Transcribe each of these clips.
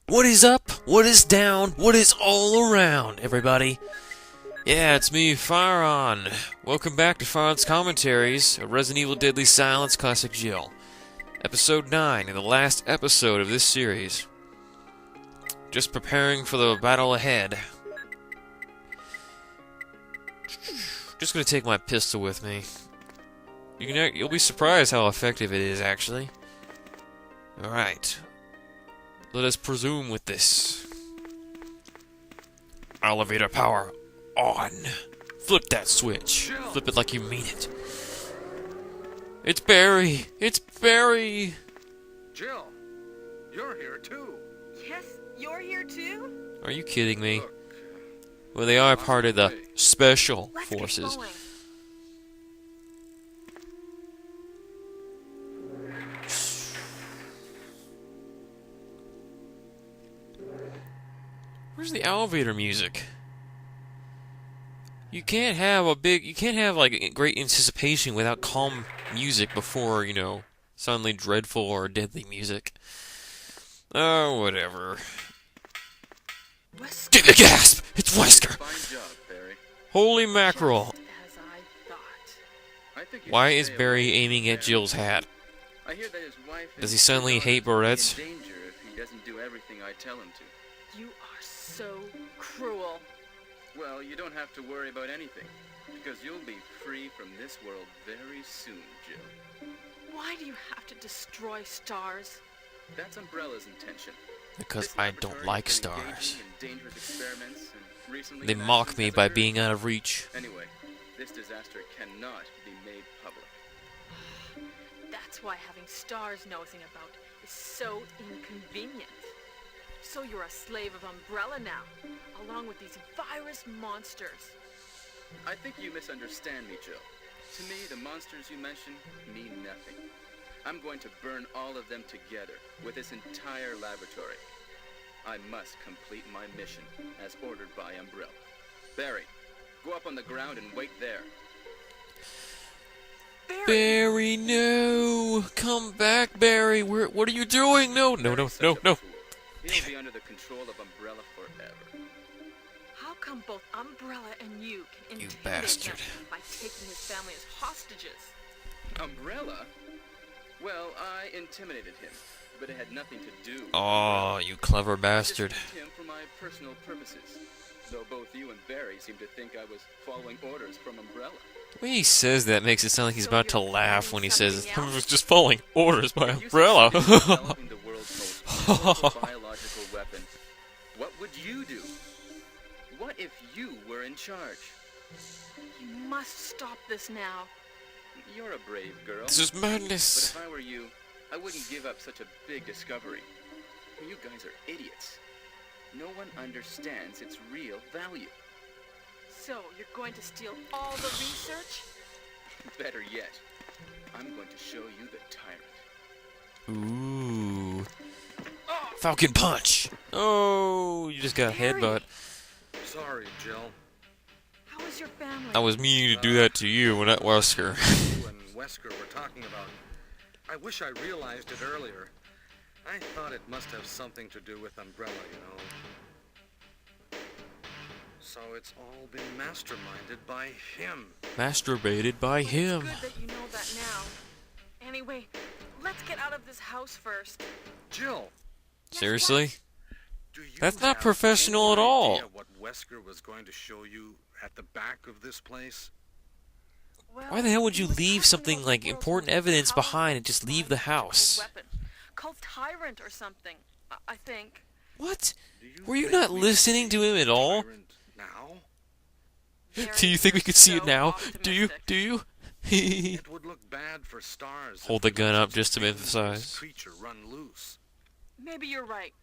What is up? What is down? What is all around, everybody? Yeah, it's me, Firon. Welcome back to Firon's Commentaries, a Resident Evil Deadly Silence Classic Jill. Episode 9, and the last episode of this series. Just preparing for the battle ahead. Just gonna take my pistol with me. You'll be surprised how effective it is, actually. Alright. Let us presume with this. Elevator power on. Flip that switch. Flip it like you mean it. It's Barry! It's Barry! Jill, you're here too. Yes, you're here too? Are you kidding me? Look, Well, they are part of the Special Let's get Forces. going. Where's the elevator music? You can't have like great anticipation without calm music before, suddenly dreadful or deadly music. Oh, whatever. Wesker. Give a gasp! It's Wesker! fine job, Barry. Holy mackerel! Just as I thought. I think you Why should is stay Barry away from aiming at Barry. Jill's hat? I hear that his wife Does he and suddenly daughter hate will be barrettes? in danger if he doesn't do everything I tell him to. You are so cruel. Well, you don't have to worry about anything, because you'll be free from this world very soon, Jill. Why do you have to destroy stars? That's Umbrella's intention. Because This I don't laboratory like has been stars. engaging in dangerous experiments, and recently They an mock accident me has by occurred. being out of reach. Anyway, this disaster cannot be made public. That's why having stars nosing about is so inconvenient. So you're a slave of Umbrella now, along with these virus monsters. I think you misunderstand me, Jill. To me, the monsters you mention mean nothing. I'm going to burn all of them together with this entire laboratory. I must complete my mission as ordered by Umbrella. Barry, go up on the ground and wait there. Barry! Barry, no! Come back, Barry! What are you doing? No, no, no, Barry's such no, a no! fool. He'll be under the control of Umbrella forever. How come both Umbrella and you can You intimidate bastard. him by taking his family as hostages? Umbrella? Well, I intimidated him, but it had nothing to do with Oh, you clever I just bastard. used him for my personal purposes. Though both you and Barry seem to think I was following orders from Umbrella. The way he says that makes it sound like he's So about to you're laugh planning when he says, something I else? was just following orders by If you Umbrella. succeeded in developing the world's most powerful biological weapon, what would you do? What if you were in charge? You must stop this now. You're a brave girl. This is But madness. if I were you, I wouldn't give up such a big discovery. You guys are idiots. No one understands its real value. So you're going to steal all the research? Better yet, I'm going to show you the tyrant. Ooh. Falcon Punch! Oh, you just got Barry. headbutt. Sorry, Jill. How is your family? I was meaning to do that to you, not Wesker. You and Wesker were talking about. I wish I realized it earlier. I thought it must have something to do with Umbrella, So it's all been masterminded by him. Masturbated by But him. It's good that you know that now. Anyway, let's get out of this house first. Jill, Yes, Seriously? do you That's not have professional any at all. idea what Wesker was going to show you at the back of this place? Well, Why the hell would he you was leave talking something about like the world's important most evidence powerful behind and just leave the biological house? weapon, called Tyrant or something, I think. What? Do you Were you think not we listening see to him at all? Tyrant now? Do you think we could see it So now? Do you? optimistic. Do you? It would look bad for stars. Hold if the we gun let up such just to a dangerous emphasize. creature run loose. Maybe you're right.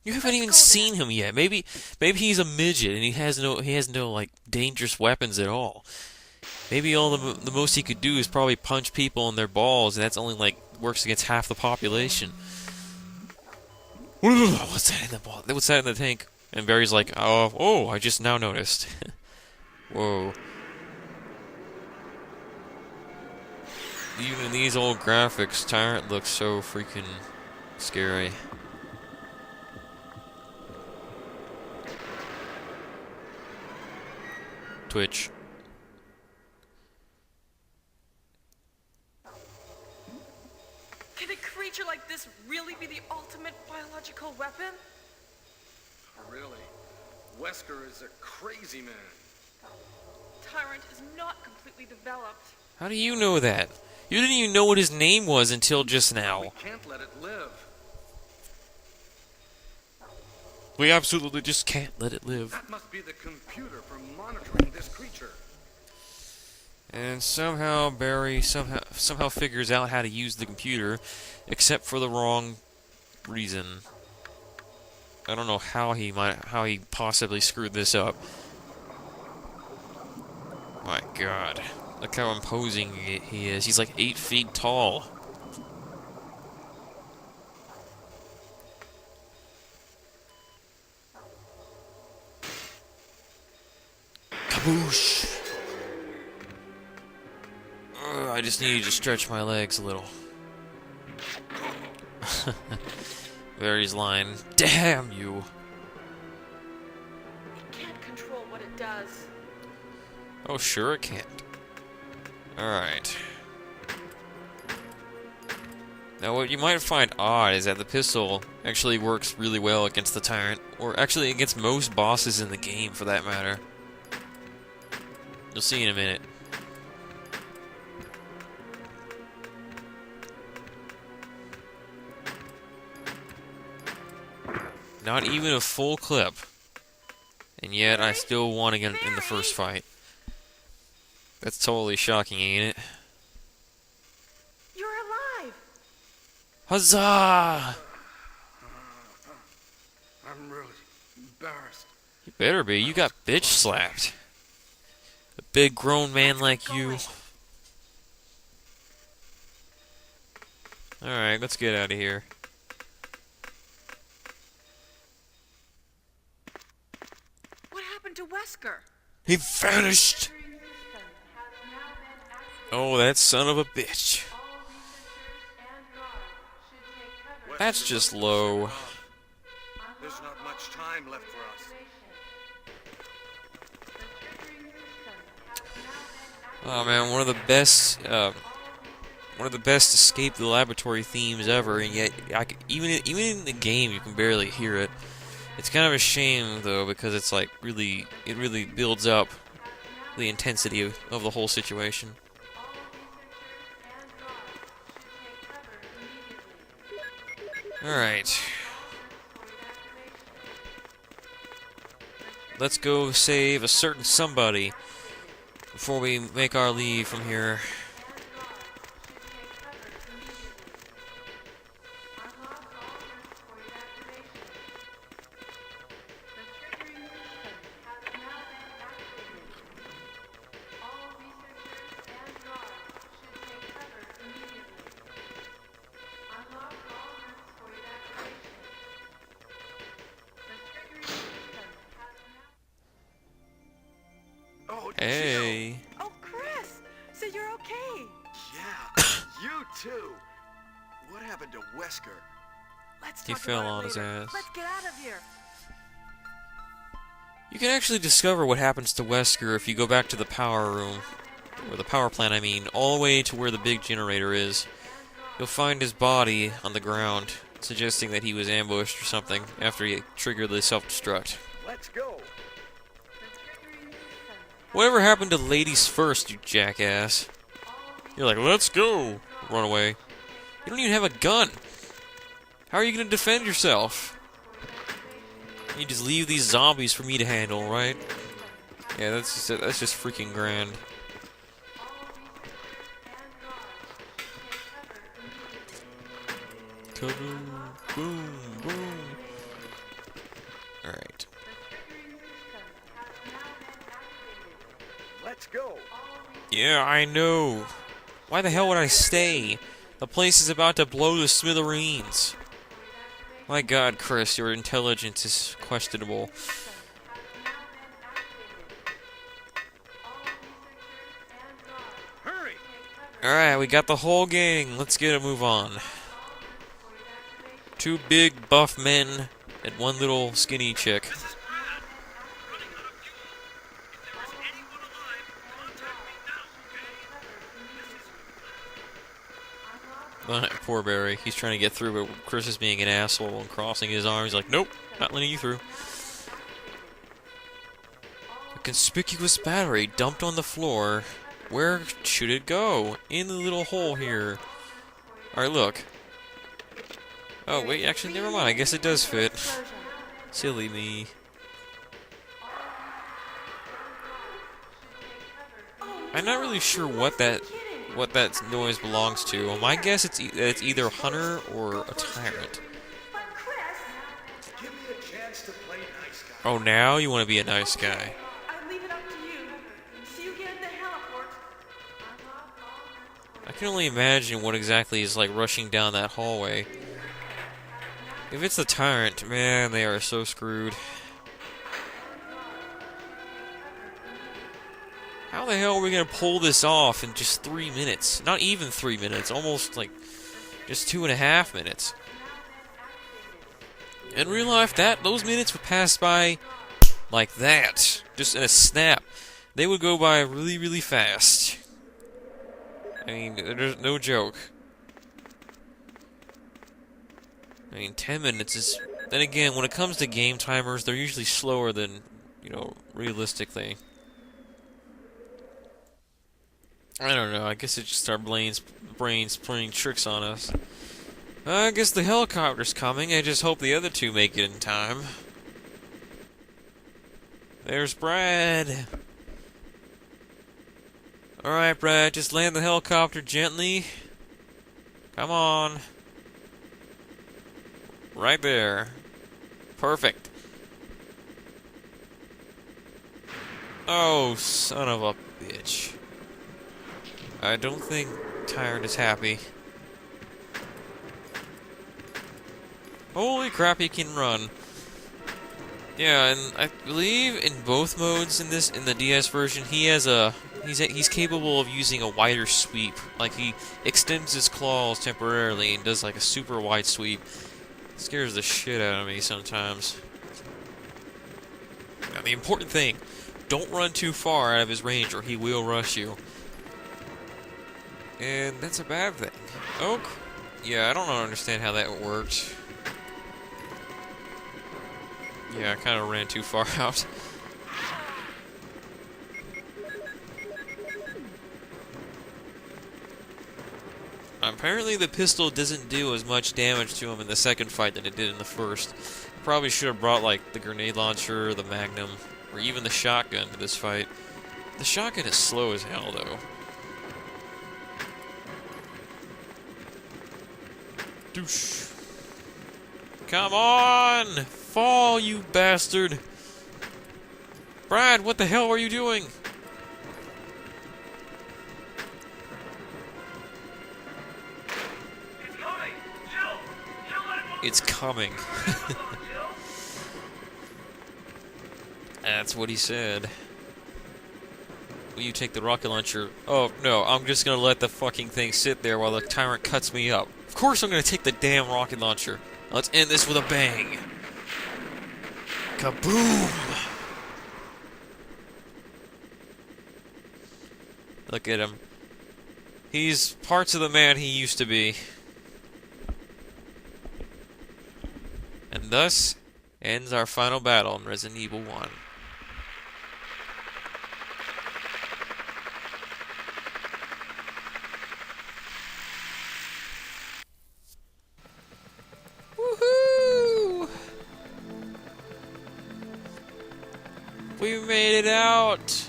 You haven't even Let's go seen then. him yet. Maybe he's a midget and he has no like dangerous weapons at all. Maybe all the most he could do is probably punch people in their balls, and that's only like works against half the population. What's that in the ball? What's that in the tank? And Barry's like, oh, I just now noticed. Whoa. Even in these old graphics, Tyrant looks so freaking scary. Twitch. Can a creature like this really be the ultimate biological weapon? Really? Wesker is a crazy man. Tyrant is not completely developed. How do you know that? You didn't even know what his name was until just now. We can't let it live. We absolutely just can't let it live. That must be the computer for monitoring this creature. And somehow Barry somehow figures out how to use the computer, except for the wrong reason. I don't know how he possibly screwed this up. My God, look how imposing he is. He's like 8 feet tall. Kaboosh! I just needed to stretch my legs a little. Barry's line. Damn you! It can't control what it does. Oh, sure it can't. Alright. Now, what you might find odd is that the pistol actually works really well against the Tyrant, or actually against most bosses in the game, for that matter. You'll see in a minute. Not even a full clip. And yet, I still won again in the first fight. That's totally shocking, ain't it? You're alive! Huzzah! I'm really embarrassed. You better be. You got bitch slapped. A big grown man like you. Alright, let's get out of here. What happened to Wesker? He vanished! Oh, that son of a bitch. That's just low. There's not much time left for us. Oh man, one of the best escape the laboratory themes ever, and yet even in the game you can barely hear it. It's kind of a shame though, because it's like it really builds up the intensity of the whole situation. Alright. Let's go save a certain somebody before we make our leave from here. Oh, Hey. Jill. Oh, Chris! So you're okay? Yeah, you too. What happened to Wesker? Let's He talk fell about it on his later. ass. Let's get out of here. You can actually discover what happens to Wesker if you go back to the power room, or the power plant I mean, all the way to where the big generator is. You'll find his body on the ground, suggesting that he was ambushed or something after he triggered the self-destruct. Let's go. Whatever happened to ladies first, you jackass? You're like, let's go! Run away. You don't even have a gun! How are you gonna defend yourself? You just leave these zombies for me to handle, right? Yeah, that's just freaking grand. Kaboom, boom, boom. Alright. Let's go. Yeah, I know. Why the hell would I stay? The place is about to blow to smithereens. My God, Chris, your intelligence is questionable. Hurry! Alright, we got the whole gang. Let's get a move on. 2 big, buff men and 1 little skinny chick. This is Brad. Running out of fuel. If there is anyone Poor Barry. He's trying to get through, but Chris is being an asshole and crossing his arms. He's like, nope, not letting you through. A conspicuous battery dumped on the floor. Where should it go? In the little hole here. Alright, look. Oh, wait, actually, never mind. I guess it does fit. Silly me. I'm not really sure what that noise belongs to. My guess it's either Hunter or a Tyrant. Give me a chance to play nice guy. Oh, now you want to be a nice guy. I leave it up to you. See you again at the heliport. I can only imagine what exactly is like rushing down that hallway. If it's the Tyrant, man, they are so screwed. How the hell are we gonna pull this off in just 3 minutes? Not even 3 minutes, almost like just 2.5 minutes. In real life, those minutes would pass by like that, just in a snap. They would go by really, really fast. I mean, there's no joke. I mean, 10 minutes is... Then again, when it comes to game timers, they're usually slower than, you know, realistically. I don't know, I guess it's just our brains playing tricks on us. I guess the helicopter's coming, I just hope the other two make it in time. There's Brad! Alright, Brad, just land the helicopter gently. Come on. Right there. Perfect. Oh, son of a bitch. I don't think Tyrant is happy. Holy crap, he can run. Yeah, and I believe in both modes in the DS version, he's capable of using a wider sweep. Like he extends his claws temporarily and does like a super wide sweep. It scares the shit out of me sometimes. Now the important thing, don't run too far out of his range or he will rush you. And that's a bad thing. Oh, yeah, I don't understand how that worked. Yeah, I kind of ran too far out. Apparently the pistol doesn't do as much damage to him in the second fight than it did in the first. Probably should have brought, like, the grenade launcher, the magnum, or even the shotgun to this fight. The shotgun is slow as hell, though. Douche. Come on! Fall, you bastard! Brad, what the hell are you doing? It's coming. That's what he said. Will you take the rocket launcher? Oh, no, I'm just gonna let the fucking thing sit there while the Tyrant cuts me up. Of course I'm gonna take the damn rocket launcher. Let's end this with a bang. Kaboom! Look at him. He's parts of the man he used to be. And thus ends our final battle in Resident Evil 1. Woohoo! We made it out!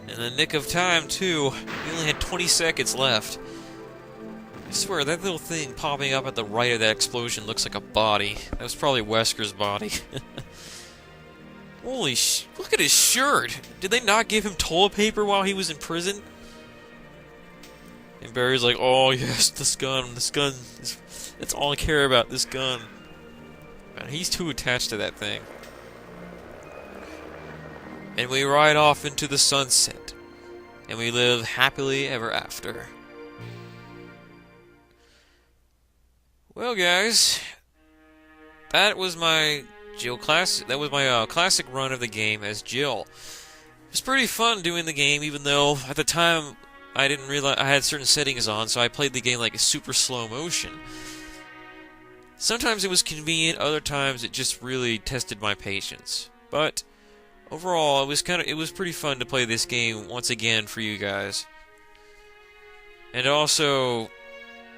In the nick of time, too. We only had 20 seconds left. I swear, that little thing popping up at the right of that explosion looks like a body. That was probably Wesker's body. Holy look at his shirt! Did they not give him toilet paper while he was in prison? And Barry's like, oh yes, this gun, that's all I care about, this gun. Man, he's too attached to that thing. And we ride off into the sunset. And we live happily ever after. Well, guys, that was my Jill classic. That was my classic run of the game as Jill. It was pretty fun doing the game, even though at the time I didn't realize I had certain settings on, so I played the game like super slow motion. Sometimes it was convenient, other times it just really tested my patience. But overall, it was pretty fun to play this game once again for you guys. And also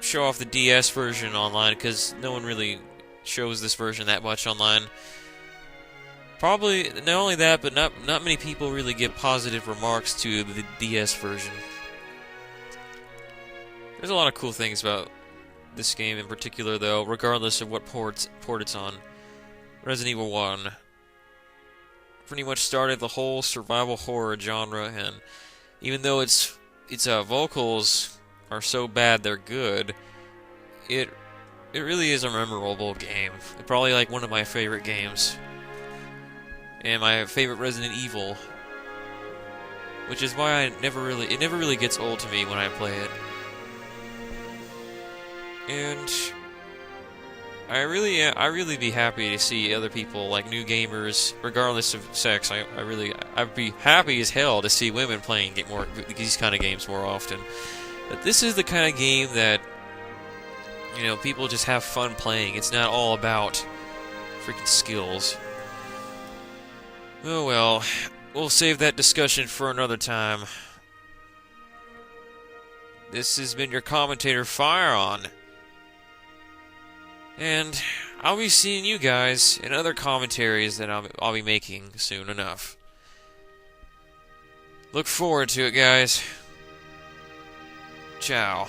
show off the DS version online, because no one really shows this version that much online. Probably not only that, but not many people really give positive remarks to the DS version. There's a lot of cool things about this game in particular, though, regardless of what port it's on. Resident Evil 1 pretty much started the whole survival horror genre, and even though its vocals are so bad they're good, it really is a memorable game. It's probably like one of my favorite games. And my favorite Resident Evil, which is why it never really gets old to me when I play it. And I really be happy to see other people, like new gamers, regardless of sex. I'd be happy as hell to see women playing these kind of games more often. But this is the kind of game that, you know, people just have fun playing. It's not all about freaking skills. Oh well, we'll save that discussion for another time. This has been your commentator, Firon. And I'll be seeing you guys in other commentaries that I'll be making soon enough. Look forward to it, guys. Ciao.